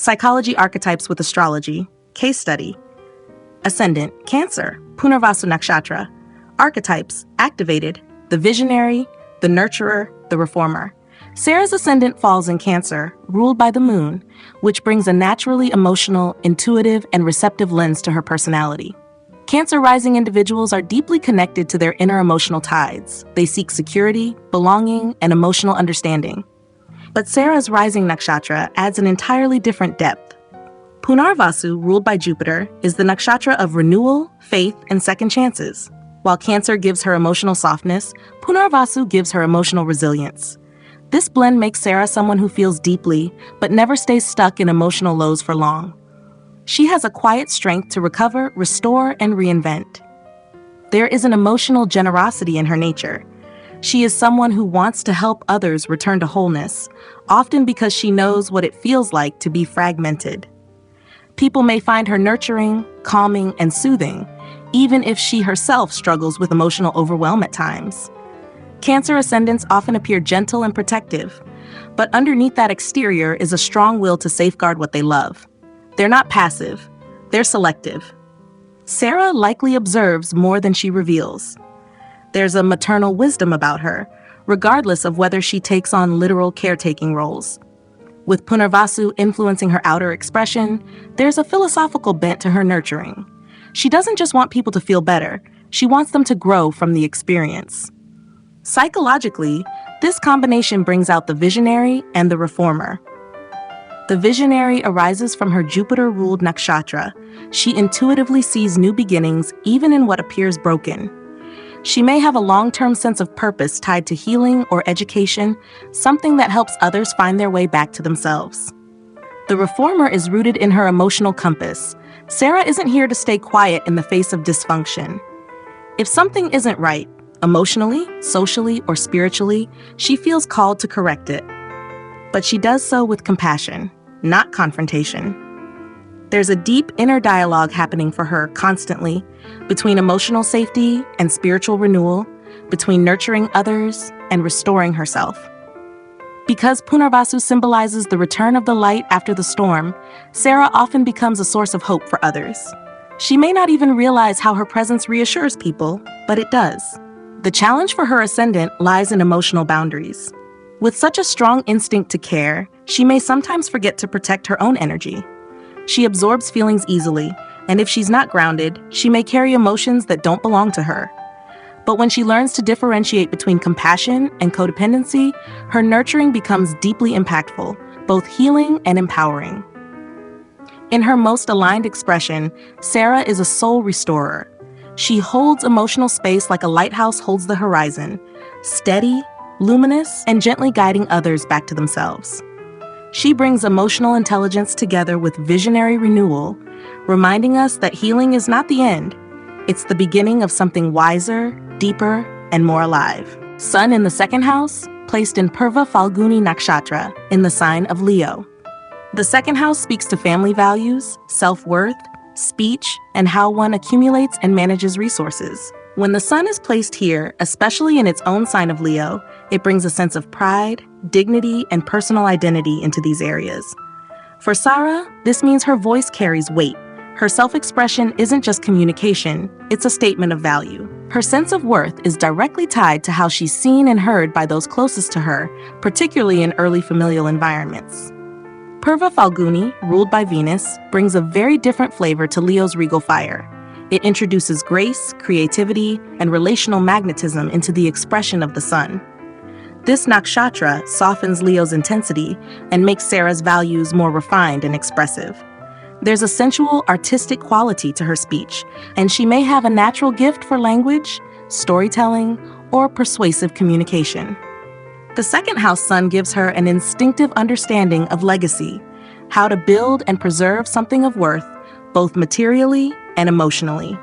Psychology Archetypes with Astrology, Case Study. Ascendant, Cancer, Punarvasu Nakshatra. Archetypes, activated, the visionary, the nurturer, the reformer. Sarah's ascendant falls in Cancer, ruled by the moon, which brings a naturally emotional, intuitive, and receptive lens to her personality. Cancer rising individuals are deeply connected to their inner emotional tides. They seek security, belonging, and emotional understanding. But Sarah's rising nakshatra adds an entirely different depth. Punarvasu, ruled by Jupiter, is the nakshatra of renewal, faith, and second chances. While Cancer gives her emotional softness, Punarvasu gives her emotional resilience. This blend makes Sarah someone who feels deeply, but never stays stuck in emotional lows for long. She has a quiet strength to recover, restore, and reinvent. There is an emotional generosity in her nature. She is someone who wants to help others return to wholeness, often because she knows what it feels like to be fragmented. People may find her nurturing, calming, and soothing, even if she herself struggles with emotional overwhelm at times. Cancer ascendants often appear gentle and protective, but underneath that exterior is a strong will to safeguard what they love. They're not passive, they're selective. Sarah likely observes more than she reveals. There's a maternal wisdom about her, regardless of whether she takes on literal caretaking roles. With Punarvasu influencing her outer expression, there's a philosophical bent to her nurturing. She doesn't just want people to feel better, she wants them to grow from the experience. Psychologically, this combination brings out the visionary and the reformer. The visionary arises from her Jupiter-ruled nakshatra. She intuitively sees new beginnings even in what appears broken. She may have a long-term sense of purpose tied to healing or education, something that helps others find their way back to themselves. The reformer is rooted in her emotional compass. Sarah isn't here to stay quiet in the face of dysfunction. If something isn't right, emotionally, socially, or spiritually, she feels called to correct it. But she does so with compassion, not confrontation. There's a deep inner dialogue happening for her constantly, between emotional safety and spiritual renewal, between nurturing others and restoring herself. Because Punarvasu symbolizes the return of the light after the storm, Sarah often becomes a source of hope for others. She may not even realize how her presence reassures people, but it does. The challenge for her ascendant lies in emotional boundaries. With such a strong instinct to care, she may sometimes forget to protect her own energy. She absorbs feelings easily, and if she's not grounded, she may carry emotions that don't belong to her. But when she learns to differentiate between compassion and codependency, her nurturing becomes deeply impactful, both healing and empowering. In her most aligned expression, Sarah is a soul restorer. She holds emotional space like a lighthouse holds the horizon, steady, luminous, and gently guiding others back to themselves. She brings emotional intelligence together with visionary renewal, reminding us that healing is not the end. It's the beginning of something wiser, deeper, and more alive. Sun in the second house, placed in Purva Falguni Nakshatra in the sign of Leo. The second house speaks to family values, self-worth, speech, and how one accumulates and manages resources. When the sun is placed here, especially in its own sign of Leo, it brings a sense of pride, dignity, and personal identity into these areas. For Sarah, this means her voice carries weight. Her self-expression isn't just communication, it's a statement of value. Her sense of worth is directly tied to how she's seen and heard by those closest to her, particularly in early familial environments. Purva Falguni, ruled by Venus, brings a very different flavor to Leo's regal fire. It introduces grace, creativity, and relational magnetism into the expression of the sun. This nakshatra softens Leo's intensity and makes Sarah's values more refined and expressive. There's a sensual, artistic quality to her speech, and she may have a natural gift for language, storytelling, or persuasive communication. The second house sun gives her an instinctive understanding of legacy, how to build and preserve something of worth, both materially and emotionally.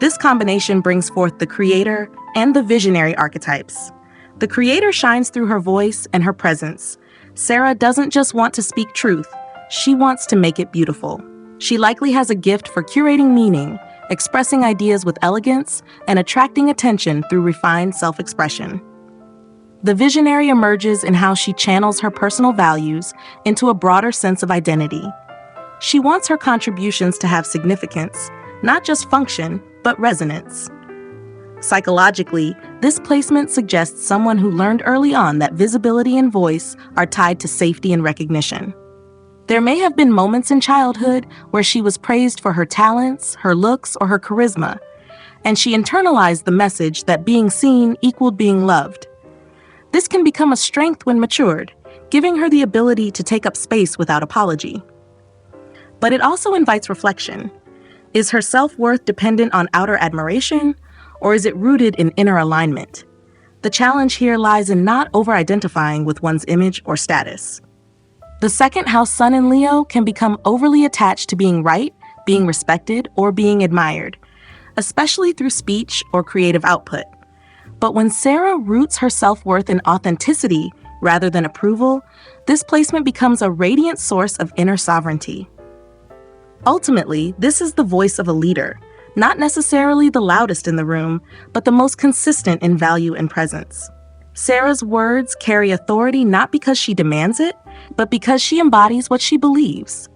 This combination brings forth the creator and the visionary archetypes. The creator shines through her voice and her presence. Sarah doesn't just want to speak truth, she wants to make it beautiful. She likely has a gift for curating meaning, expressing ideas with elegance, and attracting attention through refined self-expression. The visionary emerges in how she channels her personal values into a broader sense of identity. She wants her contributions to have significance, not just function, but resonance. Psychologically, this placement suggests someone who learned early on that visibility and voice are tied to safety and recognition. There may have been moments in childhood where she was praised for her talents, her looks, or her charisma, and she internalized the message that being seen equaled being loved. This can become a strength when matured, giving her the ability to take up space without apology. But it also invites reflection. Is her self-worth dependent on outer admiration, or is it rooted in inner alignment? The challenge here lies in not over-identifying with one's image or status. The second house sun in Leo can become overly attached to being right, being respected, or being admired, especially through speech or creative output. But when Sarah roots her self-worth in authenticity rather than approval, this placement becomes a radiant source of inner sovereignty. Ultimately, this is the voice of a leader, not necessarily the loudest in the room, but the most consistent in value and presence. Sarah's words carry authority not because she demands it, but because she embodies what she believes.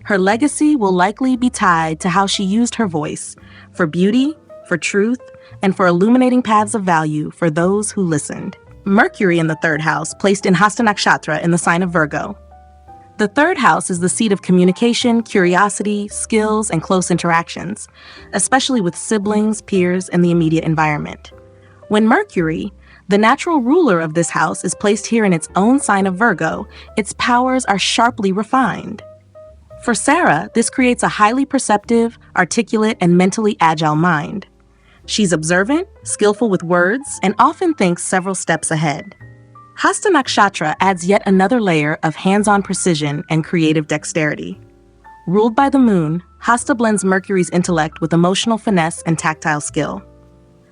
Her legacy will likely be tied to how she used her voice, for beauty, for truth, and for illuminating paths of value for those who listened. Mercury in the third house, placed in Hasta Nakshatra in the sign of Virgo. The third house is the seat of communication, curiosity, skills, and close interactions, especially with siblings, peers, and the immediate environment. When Mercury, the natural ruler of this house, is placed here in its own sign of Virgo, its powers are sharply refined. For Sarah, this creates a highly perceptive, articulate, and mentally agile mind. She's observant, skillful with words, and often thinks several steps ahead. Hasta Nakshatra adds yet another layer of hands-on precision and creative dexterity. Ruled by the moon, Hasta blends Mercury's intellect with emotional finesse and tactile skill.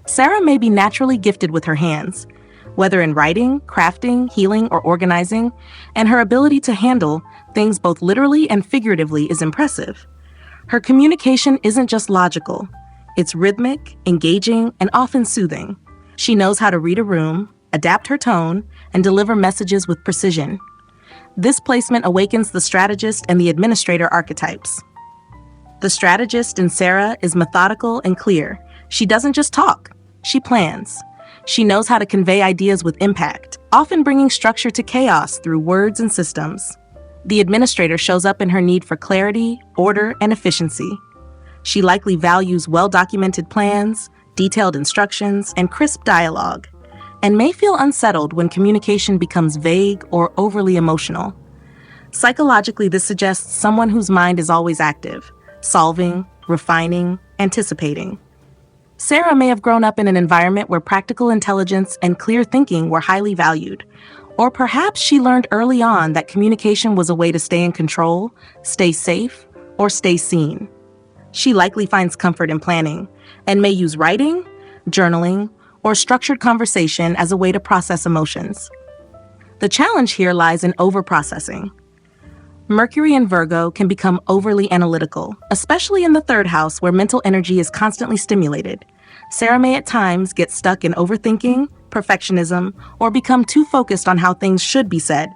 Sarah may be naturally gifted with her hands, whether in writing, crafting, healing, or organizing, and her ability to handle things both literally and figuratively is impressive. Her communication isn't just logical. It's rhythmic, engaging, and often soothing. She knows how to read a room, adapt her tone, and deliver messages with precision. This placement awakens the strategist and the administrator archetypes. The strategist in Sarah is methodical and clear. She doesn't just talk, she plans. She knows how to convey ideas with impact, often bringing structure to chaos through words and systems. The administrator shows up in her need for clarity, order, and efficiency. She likely values well-documented plans, detailed instructions, and crisp dialogue, and may feel unsettled when communication becomes vague or overly emotional. Psychologically, this suggests someone whose mind is always active, solving, refining, anticipating. Sarah may have grown up in an environment where practical intelligence and clear thinking were highly valued, or perhaps she learned early on that communication was a way to stay in control, stay safe, or stay seen. She likely finds comfort in planning and may use writing, journaling, or structured conversation as a way to process emotions. The challenge here lies in overprocessing. Mercury in Virgo can become overly analytical, especially in the third house where mental energy is constantly stimulated. Sarah may at times get stuck in overthinking, perfectionism, or become too focused on how things should be said.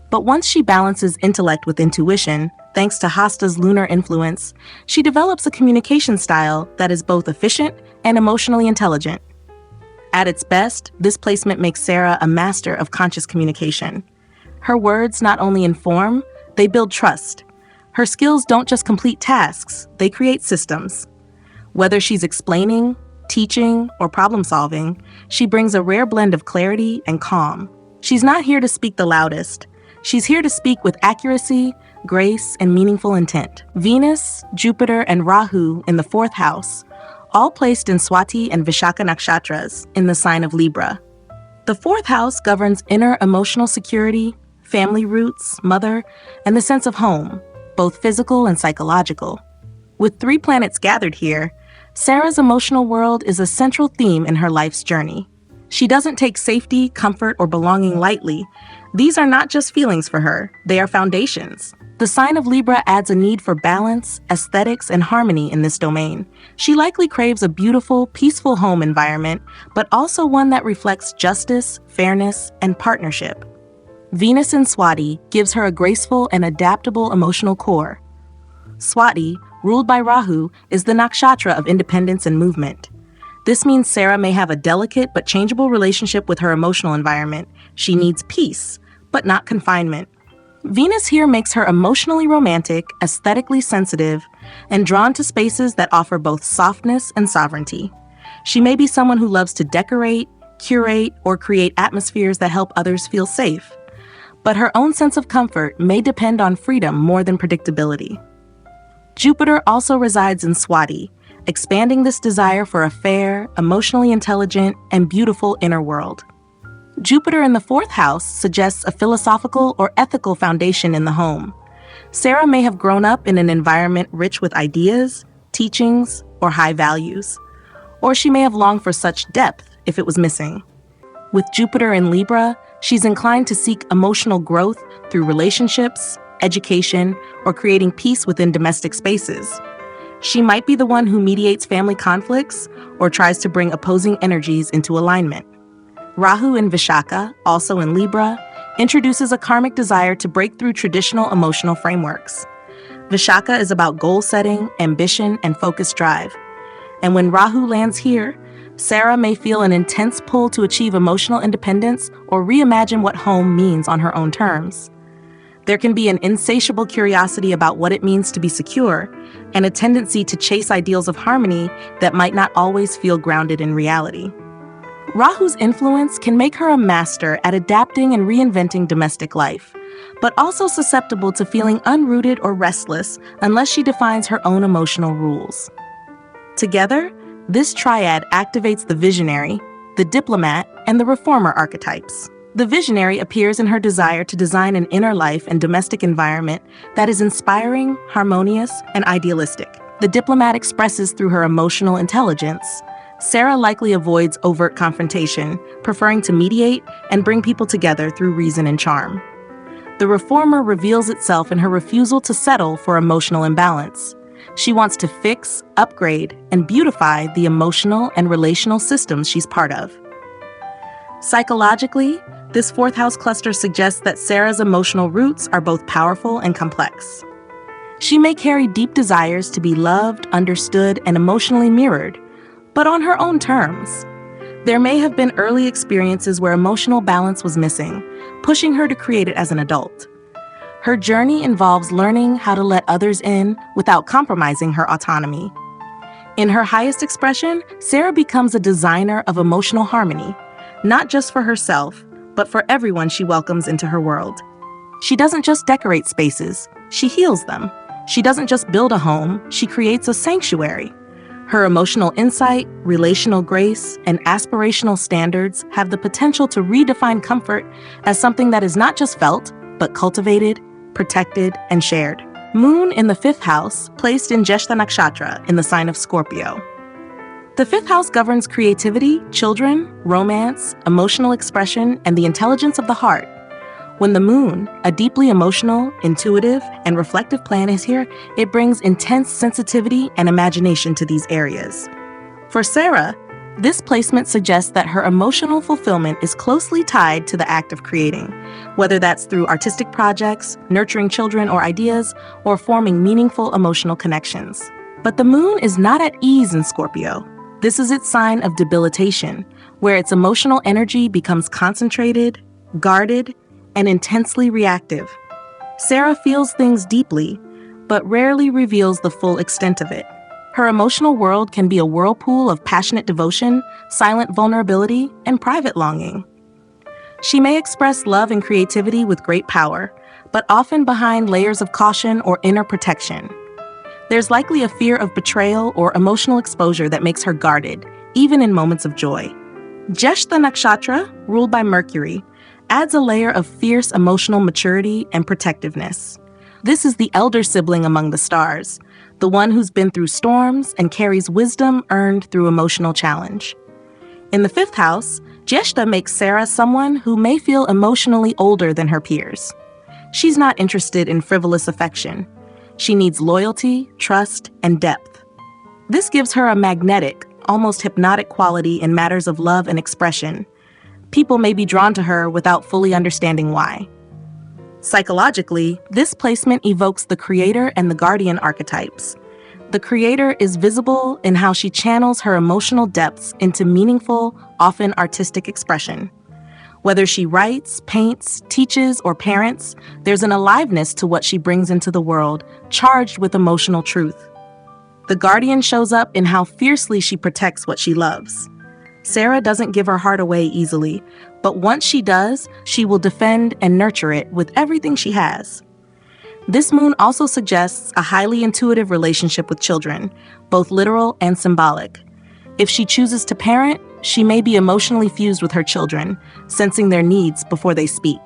But once she balances intellect with intuition, thanks to Hasta's lunar influence, she develops a communication style that is both efficient and emotionally intelligent. At its best, this placement makes Sarah a master of conscious communication. Her words not only inform, they build trust. Her skills don't just complete tasks, they create systems. Whether she's explaining, teaching, or problem-solving, she brings a rare blend of clarity and calm. She's not here to speak the loudest. She's here to speak with accuracy, grace, and meaningful intent. Venus, Jupiter, and Rahu in the fourth house, all placed in Swati and Vishaka nakshatras in the sign of Libra. The fourth house governs inner emotional security, family roots, mother, and the sense of home, both physical and psychological. With 3 planets gathered here, Sarah's emotional world is a central theme in her life's journey. She doesn't take safety, comfort, or belonging lightly. These are not just feelings for her, they are foundations. The sign of Libra adds a need for balance, aesthetics, and harmony in this domain. She likely craves a beautiful, peaceful home environment, but also one that reflects justice, fairness, and partnership. Venus in Swati gives her a graceful and adaptable emotional core, Swati, ruled by Rahu, is the nakshatra of independence and movement. This means Sarah may have a delicate but changeable relationship with her emotional environment. She needs peace, but not confinement. Venus here makes her emotionally romantic, aesthetically sensitive, and drawn to spaces that offer both softness and sovereignty. She may be someone who loves to decorate, curate, or create atmospheres that help others feel safe. But her own sense of comfort may depend on freedom more than predictability. Jupiter also resides in Swati, expanding this desire for a fair, emotionally intelligent, and beautiful inner world. Jupiter in the 4th house suggests a philosophical or ethical foundation in the home. Sarah may have grown up in an environment rich with ideas, teachings, or high values. Or she may have longed for such depth if it was missing. With Jupiter in Libra, she's inclined to seek emotional growth through relationships, education, or creating peace within domestic spaces. She might be the one who mediates family conflicts or tries to bring opposing energies into alignment. Rahu in Vishaka, also in Libra, introduces a karmic desire to break through traditional emotional frameworks. Vishaka is about goal setting, ambition, and focused drive. And when Rahu lands here, Sarah may feel an intense pull to achieve emotional independence or reimagine what home means on her own terms. There can be an insatiable curiosity about what it means to be secure and a tendency to chase ideals of harmony that might not always feel grounded in reality. Rahu's influence can make her a master at adapting and reinventing domestic life, but also susceptible to feeling unrooted or restless unless she defines her own emotional rules. Together, this triad activates the visionary, the diplomat, and the reformer archetypes. The visionary appears in her desire to design an inner life and domestic environment that is inspiring, harmonious, and idealistic. The diplomat expresses through her emotional intelligence. Sarah likely avoids overt confrontation, preferring to mediate and bring people together through reason and charm. The reformer reveals itself in her refusal to settle for emotional imbalance. She wants to fix, upgrade, and beautify the emotional and relational systems she's part of. Psychologically, this 4th house cluster suggests that Sarah's emotional roots are both powerful and complex. She may carry deep desires to be loved, understood, and emotionally mirrored, but on her own terms. There may have been early experiences where emotional balance was missing, pushing her to create it as an adult. Her journey involves learning how to let others in without compromising her autonomy. In her highest expression, Sarah becomes a designer of emotional harmony, not just for herself, but for everyone she welcomes into her world. She doesn't just decorate spaces, she heals them. She doesn't just build a home, she creates a sanctuary. Her emotional insight, relational grace, and aspirational standards have the potential to redefine comfort as something that is not just felt, but cultivated, protected, and shared. Moon in the 5th house, placed in Jyeshta Nakshatra in the sign of Scorpio. The 5th house governs creativity, children, romance, emotional expression, and the intelligence of the heart. When the moon, a deeply emotional, intuitive, and reflective planet is here, it brings intense sensitivity and imagination to these areas. For Sarah, this placement suggests that her emotional fulfillment is closely tied to the act of creating, whether that's through artistic projects, nurturing children or ideas, or forming meaningful emotional connections. But the moon is not at ease in Scorpio. This is its sign of debilitation, where its emotional energy becomes concentrated, guarded, and intensely reactive. Sarah feels things deeply, but rarely reveals the full extent of it. Her emotional world can be a whirlpool of passionate devotion, silent vulnerability, and private longing. She may express love and creativity with great power, but often behind layers of caution or inner protection. There's likely a fear of betrayal or emotional exposure that makes her guarded, even in moments of joy. Jyeshta Nakshatra, ruled by Mercury, adds a layer of fierce emotional maturity and protectiveness. This is the elder sibling among the stars, the one who's been through storms and carries wisdom earned through emotional challenge. In the 5th house, Jyeshta makes Sarah someone who may feel emotionally older than her peers. She's not interested in frivolous affection. She needs loyalty, trust, and depth. This gives her a magnetic, almost hypnotic quality in matters of love and expression. People may be drawn to her without fully understanding why. Psychologically, this placement evokes the creator and the guardian archetypes. The creator is visible in how she channels her emotional depths into meaningful, often artistic expression. Whether she writes, paints, teaches, or parents, there's an aliveness to what she brings into the world, charged with emotional truth. The guardian shows up in how fiercely she protects what she loves. Sarah doesn't give her heart away easily, but once she does, she will defend and nurture it with everything she has. This moon also suggests a highly intuitive relationship with children, both literal and symbolic. If she chooses to parent, she may be emotionally fused with her children, sensing their needs before they speak.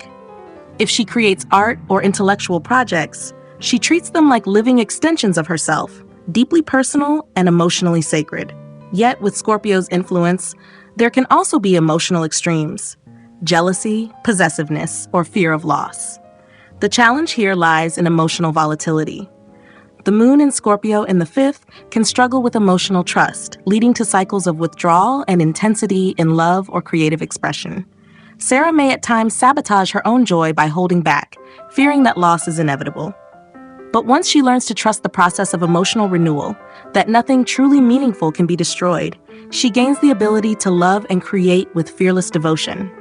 If she creates art or intellectual projects, she treats them like living extensions of herself, deeply personal and emotionally sacred. Yet, with Scorpio's influence, there can also be emotional extremes: jealousy, possessiveness, or fear of loss. The challenge here lies in emotional volatility. The moon in Scorpio in the 5th can struggle with emotional trust, leading to cycles of withdrawal and intensity in love or creative expression. Sarah may at times sabotage her own joy by holding back, fearing that loss is inevitable. But once she learns to trust the process of emotional renewal, that nothing truly meaningful can be destroyed, she gains the ability to love and create with fearless devotion.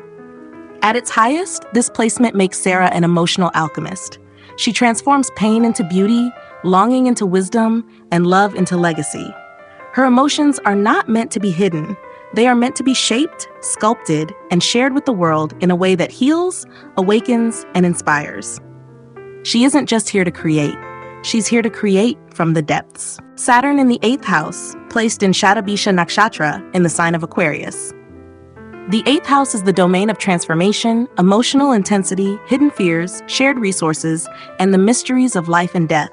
At its highest, this placement makes Sarah an emotional alchemist. She transforms pain into beauty, longing into wisdom, and love into legacy. Her emotions are not meant to be hidden. They are meant to be shaped, sculpted, and shared with the world in a way that heals, awakens, and inspires. She isn't just here to create. She's here to create from the depths. Saturn in the 8th house, placed in Strategist Nakshatra in the sign of Aquarius. The 8th house is the domain of transformation, emotional intensity, hidden fears, shared resources, and the mysteries of life and death.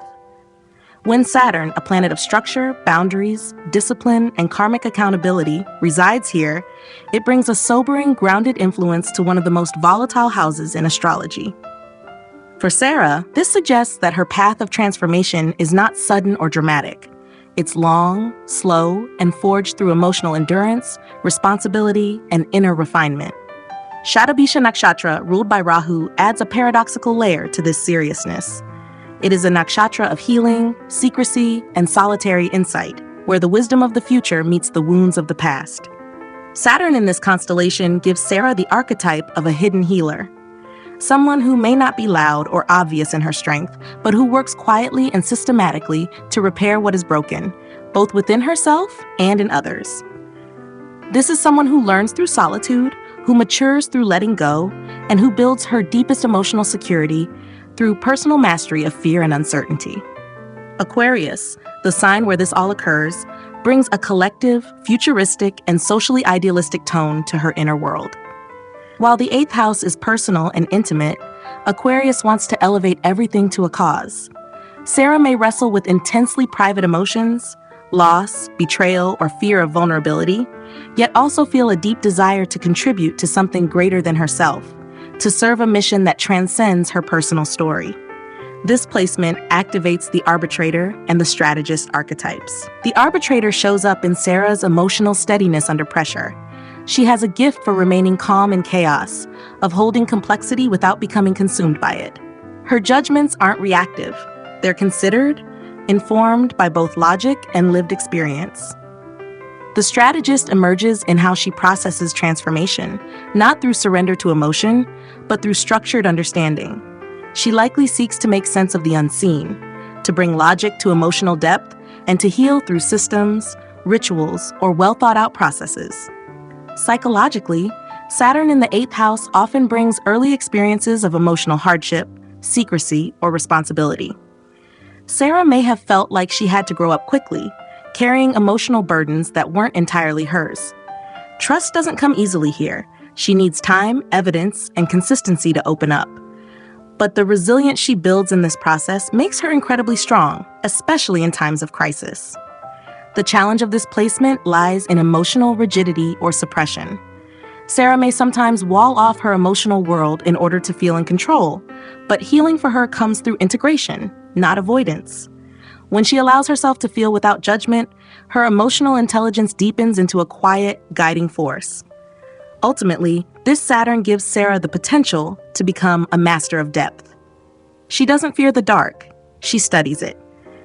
When Saturn, a planet of structure, boundaries, discipline, and karmic accountability, resides here, it brings a sobering, grounded influence to one of the most volatile houses in astrology. For Sarah, this suggests that her path of transformation is not sudden or dramatic. It's long, slow, and forged through emotional endurance, responsibility, and inner refinement. Strategist Nakshatra, ruled by Rahu, adds a paradoxical layer to this seriousness. It is a nakshatra of healing, secrecy, and solitary insight, where the wisdom of the future meets the wounds of the past. Saturn in this constellation gives Sarah the archetype of a hidden healer. Someone who may not be loud or obvious in her strength, but who works quietly and systematically to repair what is broken, both within herself and in others. This is someone who learns through solitude, who matures through letting go, and who builds her deepest emotional security through personal mastery of fear and uncertainty. Aquarius, the sign where this all occurs, brings a collective, futuristic, and socially idealistic tone to her inner world. While the 8th house is personal and intimate, Aquarius wants to elevate everything to a cause. Sarah may wrestle with intensely private emotions, loss, betrayal, or fear of vulnerability, yet also feel a deep desire to contribute to something greater than herself, to serve a mission that transcends her personal story. This placement activates the arbitrator and the strategist archetypes. The arbitrator shows up in Sarah's emotional steadiness under pressure. She has a gift for remaining calm in chaos, of holding complexity without becoming consumed by it. Her judgments aren't reactive. They're considered, informed by both logic and lived experience. The strategist emerges in how she processes transformation, not through surrender to emotion, but through structured understanding. She likely seeks to make sense of the unseen, to bring logic to emotional depth, and to heal through systems, rituals, or well-thought-out processes. Psychologically, Saturn in the 8th house often brings early experiences of emotional hardship, secrecy, or responsibility. Sarah may have felt like she had to grow up quickly, carrying emotional burdens that weren't entirely hers. Trust doesn't come easily here. She needs time, evidence, and consistency to open up. But the resilience she builds in this process makes her incredibly strong, especially in times of crisis. The challenge of this placement lies in emotional rigidity or suppression. Sarah may sometimes wall off her emotional world in order to feel in control, but healing for her comes through integration, not avoidance. When she allows herself to feel without judgment, her emotional intelligence deepens into a quiet, guiding force. Ultimately, this Saturn gives Sarah the potential to become a master of depth. She doesn't fear the dark. She studies it.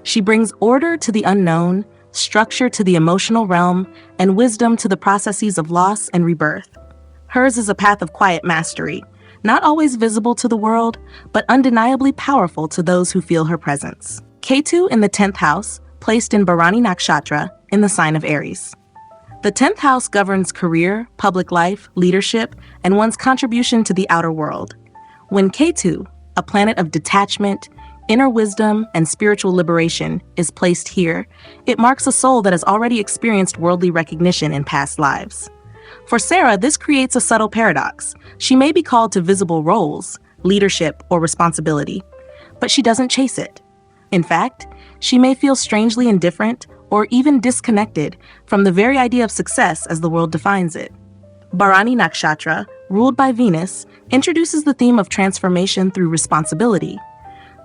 She brings order to the unknown, structure to the emotional realm, and wisdom to the processes of loss and rebirth. Hers is a path of quiet mastery, not always visible to the world, but undeniably powerful to those who feel her presence. Ketu in the 10th house, placed in Bharani Nakshatra in the sign of Aries. The 10th house governs career, public life, leadership, and one's contribution to the outer world. When Ketu, a planet of detachment, inner wisdom, and spiritual liberation, is placed here, it marks a soul that has already experienced worldly recognition in past lives. For Sarah, this creates a subtle paradox. She may be called to visible roles, leadership, or responsibility, but she doesn't chase it. In fact, she may feel strangely indifferent or even disconnected from the very idea of success as the world defines it. Bharani Nakshatra, ruled by Venus, introduces the theme of transformation through responsibility.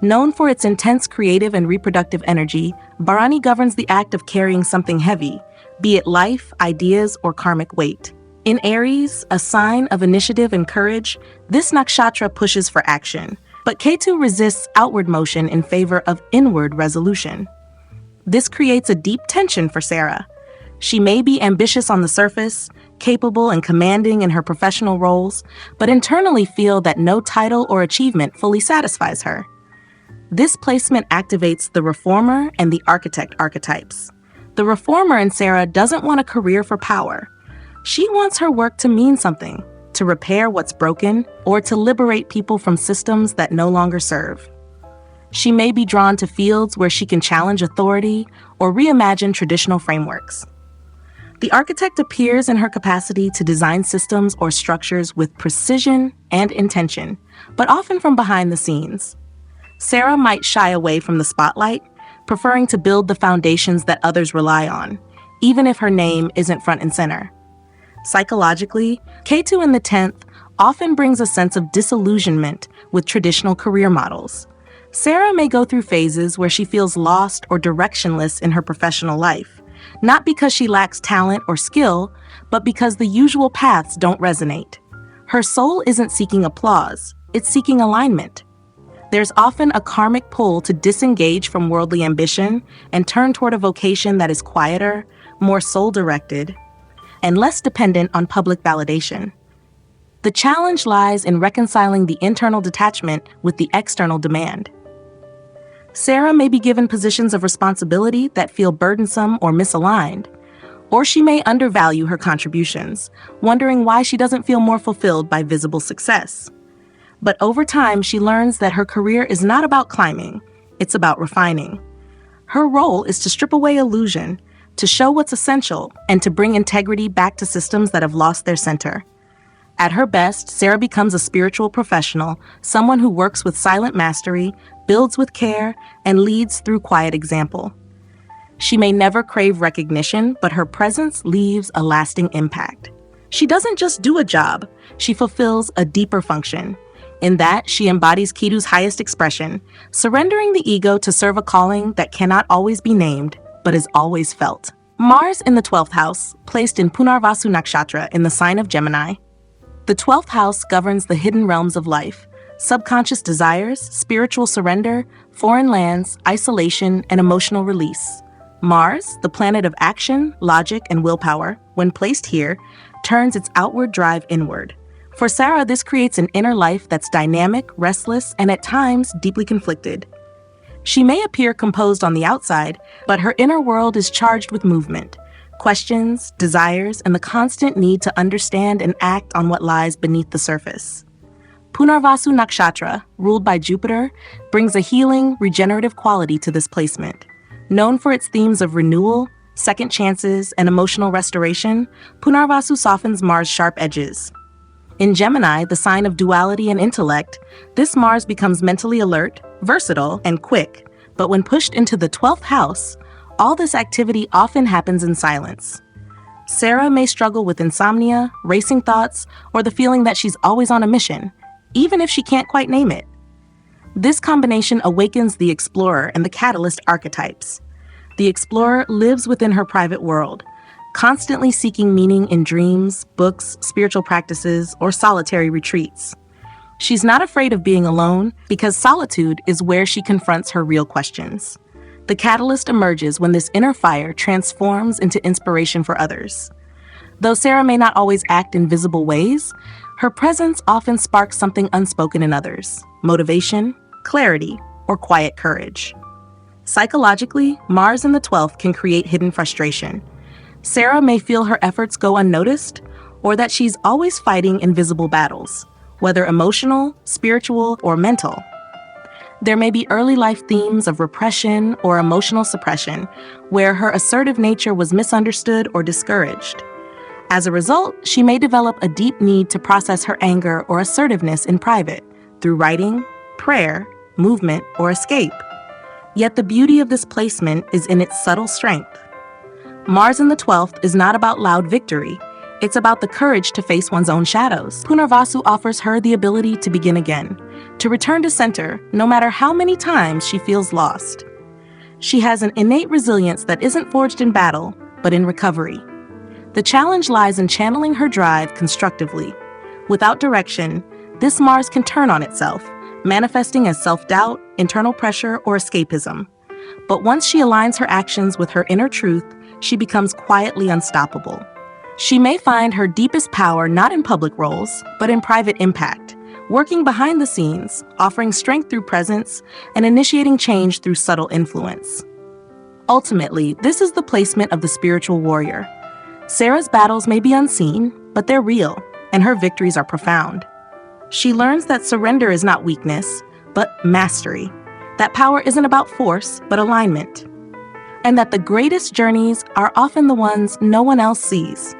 Known for its intense creative and reproductive energy, Bharani governs the act of carrying something heavy, be it life, ideas, or karmic weight. In Aries, a sign of initiative and courage, this nakshatra pushes for action, but Ketu resists outward motion in favor of inward resolution. This creates a deep tension for Sarah. She may be ambitious on the surface, capable and commanding in her professional roles, but internally feel that no title or achievement fully satisfies her. This placement activates the reformer and the architect archetypes. The reformer in Sarah doesn't want a career for power. She wants her work to mean something, to repair what's broken, or to liberate people from systems that no longer serve. She may be drawn to fields where she can challenge authority or reimagine traditional frameworks. The architect appears in her capacity to design systems or structures with precision and intention, but often from behind the scenes. Sarah might shy away from the spotlight, preferring to build the foundations that others rely on, even if her name isn't front and center. Psychologically, Ketu in the 10th often brings a sense of disillusionment with traditional career models. Sarah may go through phases where she feels lost or directionless in her professional life, not because she lacks talent or skill, but because the usual paths don't resonate. Her soul isn't seeking applause, it's seeking alignment. There's often a karmic pull to disengage from worldly ambition and turn toward a vocation that is quieter, more soul-directed, and less dependent on public validation. The challenge lies in reconciling the internal detachment with the external demand. Sarah may be given positions of responsibility that feel burdensome or misaligned, or she may undervalue her contributions, wondering why she doesn't feel more fulfilled by visible success. But over time, she learns that her career is not about climbing, it's about refining. Her role is to strip away illusion, to show what's essential, and to bring integrity back to systems that have lost their center. At her best, Sarah becomes a spiritual professional, someone who works with silent mastery, builds with care, and leads through quiet example. She may never crave recognition, but her presence leaves a lasting impact. She doesn't just do a job, she fulfills a deeper function. In that, she embodies Ketu's highest expression, surrendering the ego to serve a calling that cannot always be named, but is always felt. Mars in the 12th house, placed in Punarvasu Nakshatra in the sign of Gemini. The 12th house governs the hidden realms of life, subconscious desires, spiritual surrender, foreign lands, isolation, and emotional release. Mars, the planet of action, logic, and willpower, when placed here, turns its outward drive inward. For Sarah, this creates an inner life that's dynamic, restless, and at times deeply conflicted. She may appear composed on the outside, but her inner world is charged with movement, questions, desires, and the constant need to understand and act on what lies beneath the surface. Punarvasu Nakshatra, ruled by Jupiter, brings a healing, regenerative quality to this placement. Known for its themes of renewal, second chances, and emotional restoration, Punarvasu softens Mars' sharp edges. In Gemini, the sign of duality and intellect, this Mars becomes mentally alert, versatile, and quick, but when pushed into the 12th house, all this activity often happens in silence. Sarah may struggle with insomnia, racing thoughts, or the feeling that she's always on a mission, even if she can't quite name it. This combination awakens the explorer and the catalyst archetypes. The explorer lives within her private world, constantly seeking meaning in dreams, books, spiritual practices, or solitary retreats. She's not afraid of being alone because solitude is where she confronts her real questions. The catalyst emerges when this inner fire transforms into inspiration for others. Though Sarah may not always act in visible ways, her presence often sparks something unspoken in others: motivation, clarity, or quiet courage. Psychologically, Mars in the 12th can create hidden frustration. Sarah may feel her efforts go unnoticed, or that she's always fighting invisible battles, whether emotional, spiritual, or mental. There may be early life themes of repression or emotional suppression, where her assertive nature was misunderstood or discouraged. As a result, she may develop a deep need to process her anger or assertiveness in private, through writing, prayer, movement, or escape. Yet the beauty of this placement is in its subtle strength. Mars in the 12th is not about loud victory. It's about the courage to face one's own shadows. Punarvasu offers her the ability to begin again, to return to center no matter how many times she feels lost. She has an innate resilience that isn't forged in battle, but in recovery. The challenge lies in channeling her drive constructively. Without direction, this Mars can turn on itself, manifesting as self-doubt, internal pressure, or escapism. But once she aligns her actions with her inner truth, she becomes quietly unstoppable. She may find her deepest power not in public roles, but in private impact, working behind the scenes, offering strength through presence, and initiating change through subtle influence. Ultimately, this is the placement of the spiritual warrior. Sarah's battles may be unseen, but they're real, and her victories are profound. She learns that surrender is not weakness, but mastery, that power isn't about force, but alignment, and that the greatest journeys are often the ones no one else sees.